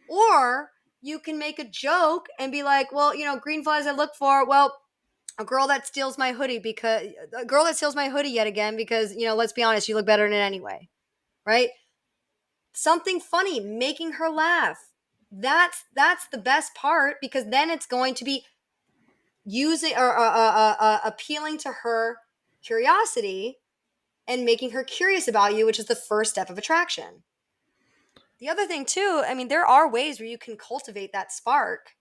Or you can make a joke and be like, well, green flags I look for, well, a girl that steals my hoodie yet again because, let's be honest, you look better in it anyway, right? Something funny, making her laugh. That's the best part, because then it's going to be using or appealing to her curiosity and making her curious about you, which is the first step of attraction. The other thing too, I mean, there are ways where you can cultivate that spark,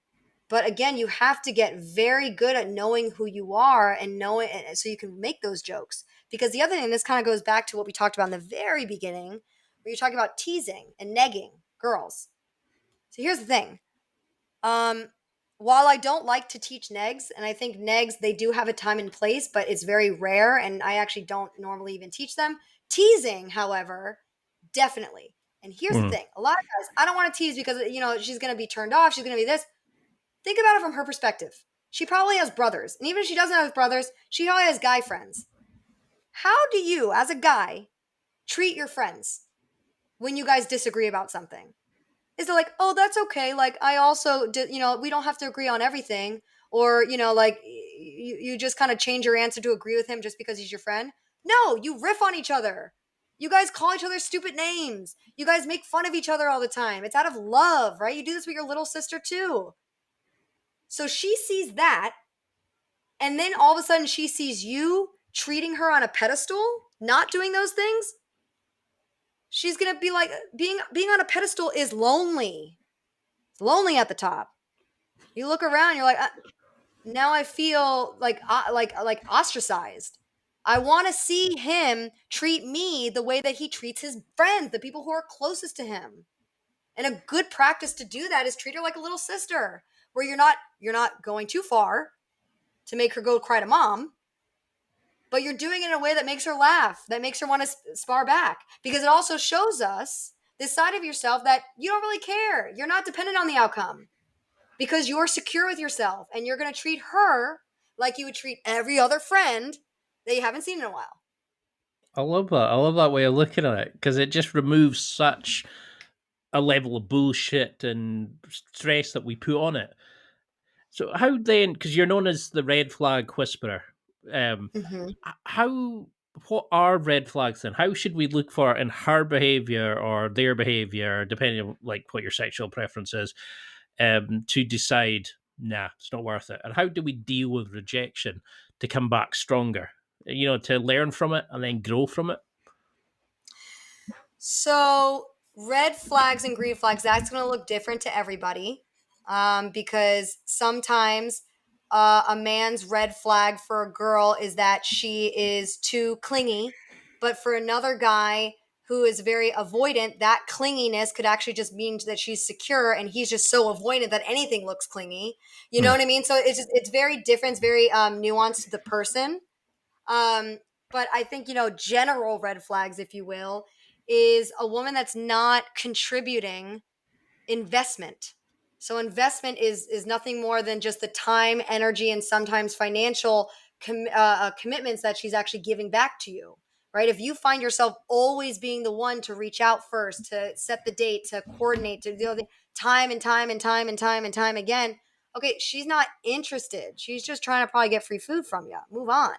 but again, you have to get very good at knowing who you are and knowing, so you can make those jokes. Because the other thing, this kind of goes back to what we talked about in the very beginning, where you're talking about teasing and negging girls. So here's the thing. Um, while I don't like to teach negs, and I think negs, they do have a time and place, but it's very rare, and I actually don't normally even teach them. Teasing, however, definitely. And here's the Mm. thing. A lot of guys, I don't want to tease because, she's going to be turned off. She's going to be this. Think about it from her perspective. She probably has brothers. And even if she doesn't have brothers, she probably has guy friends. How do you, as a guy, treat your friends when you guys disagree about something? Is it like, oh, that's okay. Like, I also did, we don't have to agree on everything. Or, like, you just kind of change your answer to agree with him just because he's your friend. No, you riff on each other. You guys call each other stupid names. You guys make fun of each other all the time. It's out of love, right? You do this with your little sister too. So she sees that. And then all of a sudden she sees you treating her on a pedestal, not doing those things. She's going to be like, being on a pedestal is lonely. It's lonely at the top. You look around, you're like, now I feel like ostracized. I want to see him treat me the way that he treats his friends, the people who are closest to him. And a good practice to do that is treat her like a little sister, where you're not going too far to make her go cry to mom, but you're doing it in a way that makes her laugh, that makes her want to spar back, because it also shows us this side of yourself that you don't really care. You're not dependent on the outcome, because you're secure with yourself, and you're going to treat her like you would treat every other friend that you haven't seen in a while. I love that. I love that way of looking at it because it just removes such a level of bullshit and stress that we put on it. So how then? Because you're known as the red flag whisperer. Um, Mm-hmm. how? What are red flags then? How should we look for in her behavior or their behavior, depending on like what your sexual preference is, to decide, nah, it's not worth it? And how do we deal with rejection to come back stronger? To learn from it and then grow from it. So, red flags and green flags, that's going to look different to everybody, because sometimes a man's red flag for a girl is that she is too clingy. But for another guy who is very avoidant, that clinginess could actually just mean that she's secure, and he's just so avoidant that anything looks clingy. You know Hmm. what I mean? So it's very different, it's very nuanced to the person. Um, but I think, general red flags, if you will, is a woman that's not contributing investment. So investment is nothing more than just the time, energy, and sometimes financial commitments that she's actually giving back to you. Right? If you find yourself always being the one to reach out first, to set the date, to coordinate, to do the time and time and time and time and time again, okay, she's not interested. She's just trying to probably get free food from you. Move on.